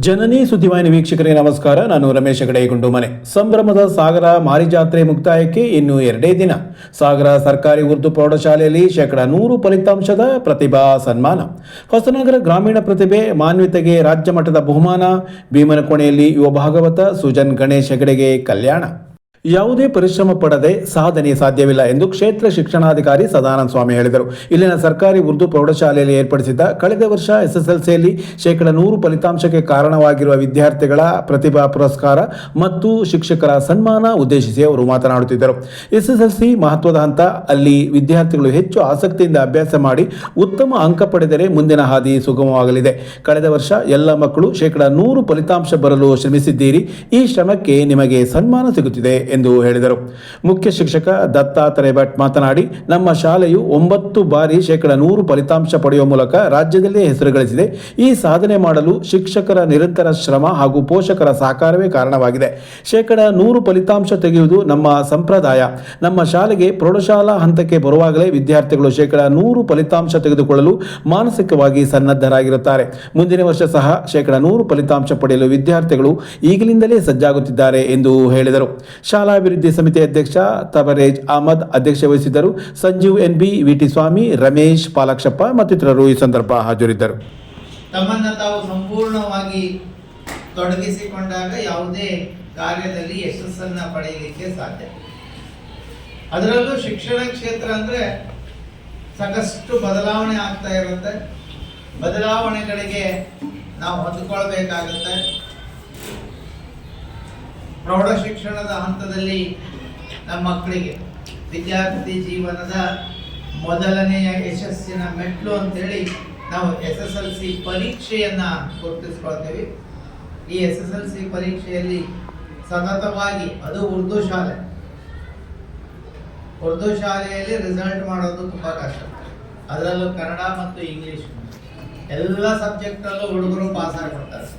ಜನನಿ ಸುದ್ದಿವಾಹಿನಿ ವೀಕ್ಷಕರಿಗೆ ನಮಸ್ಕಾರ. ನಾನು ರಮೇಶ್ ಹೆಗಡೆ ಗುಂಡುಮನೆ. ಸಂಭ್ರಮದ ಸಾಗರ ಮಾರಿ ಜಾತ್ರೆ ಮುಕ್ತಾಯಕ್ಕೆ ಇನ್ನು 2 ದಿನ. ಸಾಗರ ಸರ್ಕಾರಿ ಉರ್ದು ಪ್ರೌಢಶಾಲೆಯಲ್ಲಿ 100% ಫಲಿತಾಂಶದ ಪ್ರತಿಭಾ ಸನ್ಮಾನ. ಹೊಸನಗರ ಗ್ರಾಮೀಣ ಪ್ರತಿಭೆ ಮಾನ್ವಿತೆಗೆ ರಾಜ್ಯ ಮಟ್ಟದ ಬಹುಮಾನ. ಭೀಮನಕೋಣೆಯಲ್ಲಿ ಯುವ ಭಾಗವತ ಸುಜನ್ ಗಣೇಶ್ ಹೆಗಡೆಗೆ ಕಲ್ಯಾಣ. ಯಾವುದೇ ಪರಿಶ್ರಮ ಪಡದೆ ಸಾಧನೆ ಸಾಧ್ಯವಿಲ್ಲ ಎಂದು ಕ್ಷೇತ್ರ ಶಿಕ್ಷಣಾಧಿಕಾರಿ ಸದಾನಂದ ಸ್ವಾಮಿ ಹೇಳಿದರು. ಇಲ್ಲಿನ ಸರ್ಕಾರಿ ಉರ್ದು ಪ್ರೌಢಶಾಲೆಯಲ್ಲಿ ಏರ್ಪಡಿಸಿದ್ದ ಕಳೆದ ವರ್ಷ ಎಸ್ಎಸ್ಎಲ್ಸಿಯಲ್ಲಿ 100% ಫಲಿತಾಂಶಕ್ಕೆ ಕಾರಣವಾಗಿರುವ ವಿದ್ಯಾರ್ಥಿಗಳ ಪ್ರತಿಭಾ ಪುರಸ್ಕಾರ ಮತ್ತು ಶಿಕ್ಷಕರ ಸನ್ಮಾನ ಉದ್ದೇಶಿಸಿ ಅವರು ಮಾತನಾಡುತ್ತಿದ್ದರು. ಎಸ್ಎಸ್ಎಲ್ಸಿ ಮಹತ್ವದ ಹಂತ. ಅಲ್ಲಿ ವಿದ್ಯಾರ್ಥಿಗಳು ಹೆಚ್ಚು ಆಸಕ್ತಿಯಿಂದ ಅಭ್ಯಾಸ ಮಾಡಿ ಉತ್ತಮ ಅಂಕ ಪಡೆದರೆ ಮುಂದಿನ ಹಾದಿ ಸುಗಮವಾಗಲಿದೆ. ಕಳೆದ ವರ್ಷ ಎಲ್ಲ ಮಕ್ಕಳು 100% ಫಲಿತಾಂಶ ಬರಲು ಶ್ರಮಿಸಿದ್ದೀರಿ. ಈ ಶ್ರಮಕ್ಕೆ ನಿಮಗೆ ಸನ್ಮಾನ ಸಿಗುತ್ತಿದೆ ಎಂದು ಹೇಳಿದರು. ಮುಖ್ಯ ಶಿಕ್ಷಕ ದತ್ತಾತ್ರೇಯ ಭಟ್ ಮಾತನಾಡಿ, ನಮ್ಮ ಶಾಲೆಯು 9 ಬಾರಿ 100% ಫಲಿತಾಂಶ ಪಡೆಯುವ ಮೂಲಕ ರಾಜ್ಯದಲ್ಲೇ ಹೆಸರು ಗಳಿಸಿದೆ. ಈ ಸಾಧನೆ ಮಾಡಲು ಶಿಕ್ಷಕರ ನಿರಂತರ ಶ್ರಮ ಹಾಗೂ ಪೋಷಕರ ಸಹಕಾರವೇ ಕಾರಣವಾಗಿದೆ. 100% ಫಲಿತಾಂಶ ತೆಗೆಯುವುದು ನಮ್ಮ ಸಂಪ್ರದಾಯ. ನಮ್ಮ ಶಾಲೆಗೆ ಪ್ರೌಢಶಾಲಾ ಹಂತಕ್ಕೆ ಬರುವಾಗಲೇ ವಿದ್ಯಾರ್ಥಿಗಳು 100% ಫಲಿತಾಂಶ ತೆಗೆದುಕೊಳ್ಳಲು ಮಾನಸಿಕವಾಗಿ ಸನ್ನದ್ಧರಾಗಿರುತ್ತಾರೆ. ಮುಂದಿನ ವರ್ಷ ಸಹ 100% ಫಲಿತಾಂಶ ಪಡೆಯಲು ವಿದ್ಯಾರ್ಥಿಗಳು ಈಗಲಿಂದಲೇ ಸಜ್ಜಾಗುತ್ತಿದ್ದಾರೆ ಎಂದು ಹೇಳಿದರು. ಶಾಲಾ ಅಭಿವೃದ್ಧಿ ಸಮಿತಿ ಅಧ್ಯಕ್ಷ ತಬರೇಜ್ ಅಹಮದ್ ಅಧ್ಯಕ್ಷತೆ ವಹಿಸಿದ್ದರು. ಸಂಜೀವ್ ಎನ್ಬಿ, ವಿಟಿ ಸ್ವಾಮಿ, ರಮೇಶ್, ಪಾಲಾಕ್ಷಪ್ಪ ಮತ್ತಿತರರು ಈ ಸಂದರ್ಭ ಹಾಜರಿದ್ದರು. ತಮ್ಮನ್ನು ತಾವು ಸಂಪೂರ್ಣವಾಗಿ ತೊಡಗಿಸಿಕೊಂಡಾಗ ಯಾವುದೇ ಕಾರ್ಯದಲ್ಲಿ ಯಶಸ್ಸನ್ನು ಪಡೆಯಲಿಕ್ಕೆ ಸಾಧ್ಯ. ಅದರಲ್ಲೂ ಶಿಕ್ಷಣ ಕ್ಷೇತ್ರ ಅಂದ್ರೆ ಸಾಕಷ್ಟು ಬದಲಾವಣೆ ಆಗ್ತಾ ಇರುತ್ತೆ. ಬದಲಾವಣೆಗಳಿಗೆ ನಾವು ಹೊಂದಿಕೊಳ್ಬೇಕಾಗುತ್ತೆ. ಪ್ರೌಢ ಶಿಕ್ಷಣದ ಹಂತದಲ್ಲಿ ನಮ್ಮ ಮಕ್ಕಳಿಗೆ ವಿದ್ಯಾರ್ಥಿ ಜೀವನದ ಮೊದಲನೆಯ ಯಶಸ್ಸಿನ ಮೆಟ್ಲು ಅಂತೇಳಿ ನಾವು SSLC ಪರೀಕ್ಷೆಯನ್ನು ಗುರುತಿಸ್ಕೊಳ್ತೇವೆ. ಈ SSLC ಪರೀಕ್ಷೆಯಲ್ಲಿ ಸತತವಾಗಿ, ಅದು ಉರ್ದು ಶಾಲೆಯಲ್ಲಿ ರಿಸಲ್ಟ್ ಮಾಡೋದು ತುಂಬ ಕಷ್ಟ. ಅದರಲ್ಲೂ ಕನ್ನಡ ಮತ್ತು ಇಂಗ್ಲಿಷ್ ಎಲ್ಲ ಸಬ್ಜೆಕ್ಟಲ್ಲೂ ಹುಡುಗರು ಪಾಸ್ ಆಗಿಬಿಡ್ತಾರೆ.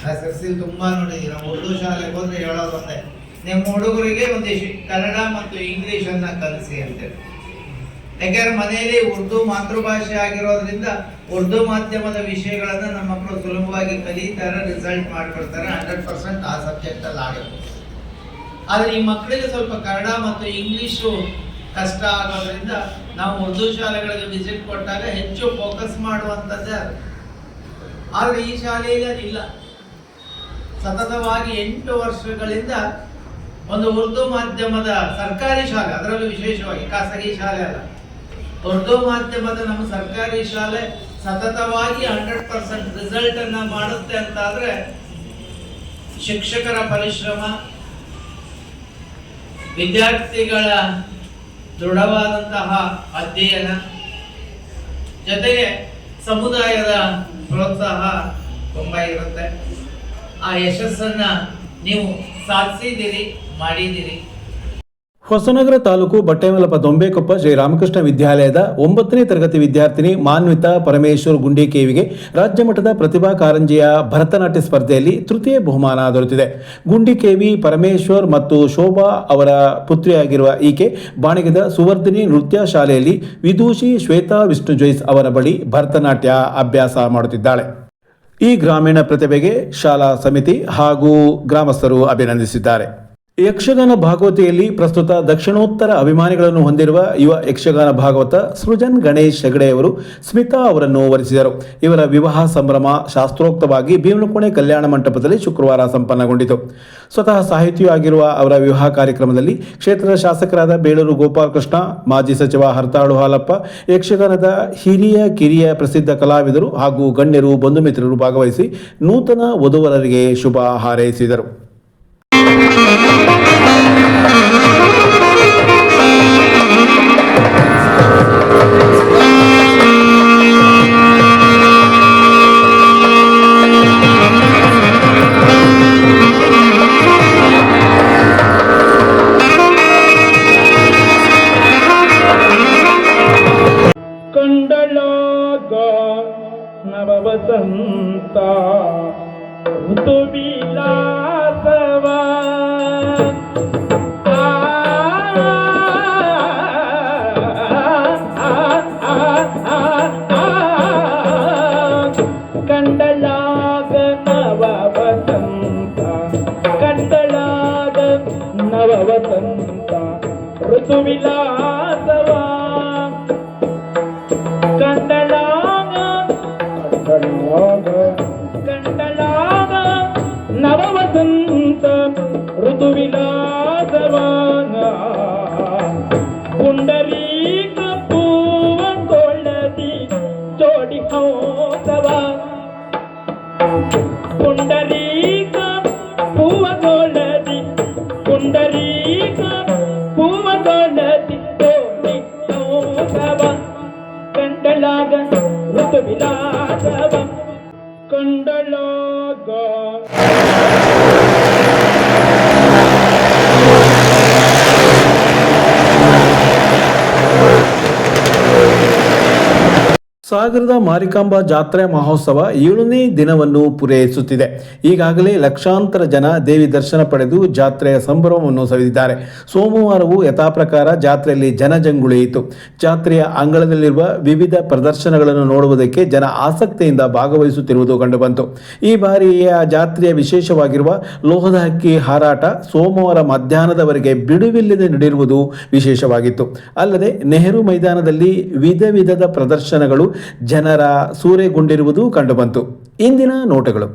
SSLC ತುಂಬಾ ನೋಡಿದ್ದೀವಿ. ನಾವು ಉರ್ದು ಶಾಲೆಗೆ ಹೋದ್ರೆ ಹೇಳೋದು ಒಂದೇ, ನಿಮ್ಮ ಹುಡುಗರಿಗೆ ಒಂದಿಷ್ಟು ಕನ್ನಡ ಮತ್ತು ಇಂಗ್ಲಿಷ್ ಅನ್ನ ಕಲಿಸಿ ಅಂತೇಳಿ. ಯಾಕಂದ್ರೆ ಮನೆಯಲ್ಲಿ ಉರ್ದು ಮಾತೃಭಾಷೆ ಆಗಿರೋದ್ರಿಂದ ಉರ್ದು ಮಾಧ್ಯಮದ ವಿಷಯಗಳನ್ನ ನಮ್ಮ ಮಕ್ಕಳು ಸುಲಭವಾಗಿ ಕಲಿತಾರೆ, ರಿಸಲ್ಟ್ ಮಾಡ್ಕೊಡ್ತಾರೆ. 100% ಆ ಸಬ್ಜೆಕ್ಟ್ ಅಲ್ಲಿ ಆಗುತ್ತೆ. ಆದ್ರೆ ಈ ಮಕ್ಕಳಿಗೆ ಸ್ವಲ್ಪ ಕನ್ನಡ ಮತ್ತು ಇಂಗ್ಲಿಷು ಕಷ್ಟ ಆಗೋದ್ರಿಂದ ನಾವು ಉರ್ದು ಶಾಲೆಗಳಿಗೆ ವಿಸಿಟ್ ಕೊಟ್ಟಾಗ ಹೆಚ್ಚು ಫೋಕಸ್ ಮಾಡುವಂಥದ್ದೇ ಅದು. ಆದ್ರೆ ಈ ಶಾಲೆಯಲ್ಲಿ ಅದಿಲ್ಲ. ಸತತವಾಗಿ 8 ವರ್ಷಗಳಿಂದ ಒಂದು ಉರ್ದು ಮಾಧ್ಯಮದ ಸರ್ಕಾರಿ ಶಾಲೆ, ಅದರಲ್ಲೂ ವಿಶೇಷವಾಗಿ ಖಾಸಗಿ ಶಾಲೆ ಅಲ್ಲ, ಉರ್ದು ಮಾಧ್ಯಮದ ನಮ್ಮ ಸರ್ಕಾರಿ ಶಾಲೆ ಸತತವಾಗಿ 100% ರಿಸಲ್ಟ್ ಅನ್ನ ಮಾಡುತ್ತೆ ಅಂತ ಆದ್ರೆ ಶಿಕ್ಷಕರ ಪರಿಶ್ರಮ, ವಿದ್ಯಾರ್ಥಿಗಳ ದೃಢವಾದಂತಹ ಅಧ್ಯಯನ, ಜೊತೆಗೆ ಸಮುದಾಯದ ಪ್ರೋತ್ಸಾಹ ತುಂಬಾ ಇರುತ್ತೆ. ಆ ಯಶಸ್ಸನ್ನ ನೀವು ಸಾಧಿಸಿದಿರಿ, ಮಾಡಿದಿರಿ. ಹೊಸನಗರ ತಾಲೂಕು ಬಟ್ಟೆಮಲಪ ದೊಂಬೇಕೊಪ್ಪ ಶ್ರೀ ರಾಮಕೃಷ್ಣ ವಿದ್ಯಾಲಯದ 9ನೇ ತರಗತಿ ವಿದ್ಯಾರ್ಥಿನಿ ಮಾನ್ವಿತಾ ಪರಮೇಶ್ವರ್ ಗುಂಡಿಕೇವಿಗೆ ರಾಜ್ಯ ಮಟ್ಟದ ಪ್ರತಿಭಾ ಕಾರಂಜಿಯ ಭರತನಾಟ್ಯ ಸ್ಪರ್ಧೆಯಲ್ಲಿ ತೃತೀಯ ಬಹುಮಾನ ದೊರೆತಿದೆ. ಗುಂಡಿಕೇವಿ ಪರಮೇಶ್ವರ್ ಮತ್ತು ಶೋಭಾ ಅವರ ಪುತ್ರಿಯಾಗಿರುವ ಈಕೆ ಬಾಣಗೆದ ಸುವರ್ಧಿನಿ ನೃತ್ಯ ಶಾಲೆಯಲ್ಲಿ ವಿದೂಷಿ ಶ್ವೇತಾ ವಿಷ್ಣು ಜೋಯ್ಸ್ ಅವರ ಬಳಿ ಭರತನಾಟ್ಯ ಅಭ್ಯಾಸ ಮಾಡುತ್ತಿದ್ದಾಳೆ. ಈ ಗ್ರಾಮೀಣ ಪ್ರತಿಭೆಗೆ ಶಾಲಾ ಸಮಿತಿ ಹಾಗೂ ಗ್ರಾಮಸ್ಥರು ಅಭಿನಂದಿಸಿದ್ದಾರೆ. ಯಕ್ಷಗಾನ ಭಾಗವತಿಯಲ್ಲಿ ಪ್ರಸ್ತುತ ದಕ್ಷಿಣೋತ್ತರ ಅಭಿಮಾನಿಗಳನ್ನು ಹೊಂದಿರುವ ಯುವ ಯಕ್ಷಗಾನ ಭಾಗವತ ಸೃಜನ್ ಗಣೇಶ್ ಹೆಗಡೆಯವರು ಸ್ಮಿತಾ ಅವರನ್ನು ವರಿಸಿದರು. ಇವರ ವಿವಾಹ ಸಂಭ್ರಮ ಶಾಸ್ತ್ರೋಕ್ತವಾಗಿ ಭೀಮನಕೋಣೆ ಕಲ್ಯಾಣ ಮಂಟಪದಲ್ಲಿ ಶುಕ್ರವಾರ ಸಂಪನ್ನಗೊಂಡಿತು. ಸ್ವತಃ ಸಾಹಿತಿಯೂ ಆಗಿರುವ ಅವರ ವಿವಾಹ ಕಾರ್ಯಕ್ರಮದಲ್ಲಿ ಕ್ಷೇತ್ರದ ಶಾಸಕರಾದ ಬೇಳೂರು ಗೋಪಾಲಕೃಷ್ಣ, ಮಾಜಿ ಸಚಿವ ಹರತಾಳು ಹಾಲಪ್ಪ, ಯಕ್ಷಗಾನದ ಹಿರಿಯ ಕಿರಿಯ ಪ್ರಸಿದ್ಧ ಕಲಾವಿದರು ಹಾಗೂ ಗಣ್ಯರು ಬಂಧು ಮಿತ್ರರು ಭಾಗವಹಿಸಿ ನೂತನ ವಧುವರರಿಗೆ ಶುಭ ಹಾರೈಸಿದರು. ಕಂಡಳಾಗ ನವವಸಂತ ಋತು ವಿಲಾಸವ ಕಂಡಲಾಗ ಋತುವಿಲಾಸವ ಕಂಡಳಾಗ ಕಂಡಳಾಗ ನವವಸಂತ ಋತುವಿಲಾಸವ ಪುಂಡರೀಕ ಪೂವ ಕೊಳ್ಳದಿ ಜೋಡಿ ಹೌಸವ ಪುಂಡರೀಕ ಪೂವ ಕೊಳ್ಳದಿ ಪುಂಡರೀಕ ಪೂವ ಕೊಳ್ಳದಿ ಜೋಡಿ ಹೌಸವ ಕಂಡಳಾಗ ಋತುವಿಲಾಸವ ಕಂಡಳಾಗ ಸಾಗರದ ಮಾರಿಕಾಂಬಾ ಜಾತ್ರೆ ಮಹೋತ್ಸವ 7ನೇ ದಿನವನ್ನು ಪೂರೈಸುತ್ತಿದೆ. ಈಗಾಗಲೇ ಲಕ್ಷಾಂತರ ಜನ ದೇವಿ ದರ್ಶನ ಪಡೆದು ಜಾತ್ರೆಯ ಸಂಭ್ರಮವನ್ನು ಸವಿದಿದ್ದಾರೆ. ಸೋಮವಾರವೂ ಯಥಾಪ್ರಕಾರ ಜಾತ್ರೆಯಲ್ಲಿ ಜನಜಂಗುಳಿಯಿತು. ಜಾತ್ರೆಯ ಅಂಗಳದಲ್ಲಿರುವ ವಿವಿಧ ಪ್ರದರ್ಶನಗಳನ್ನು ನೋಡುವುದಕ್ಕೆ ಜನ ಆಸಕ್ತಿಯಿಂದ ಭಾಗವಹಿಸುತ್ತಿರುವುದು ಕಂಡುಬಂತು. ಈ ಬಾರಿಯ ಜಾತ್ರೆಯ ವಿಶೇಷವಾಗಿರುವ ಲೋಹದ ಹಕ್ಕಿ ಹಾರಾಟ ಸೋಮವಾರ ಮಧ್ಯಾಹ್ನದವರೆಗೆ ಬಿಡುವಿಲ್ಲದೆ ನಡೆದಿರುವುದು ವಿಶೇಷವಾಗಿತ್ತು. ಅಲ್ಲದೆ ನೆಹರು ಮೈದಾನದಲ್ಲಿ ವಿಧ ವಿಧದ ಪ್ರದರ್ಶನಗಳು ಜನರ ಸೂರೆಗೊಂಡಿರುವುದು ಕಂಡುಬಂತು. ಇಂದಿನ ನೋಟಗಳು.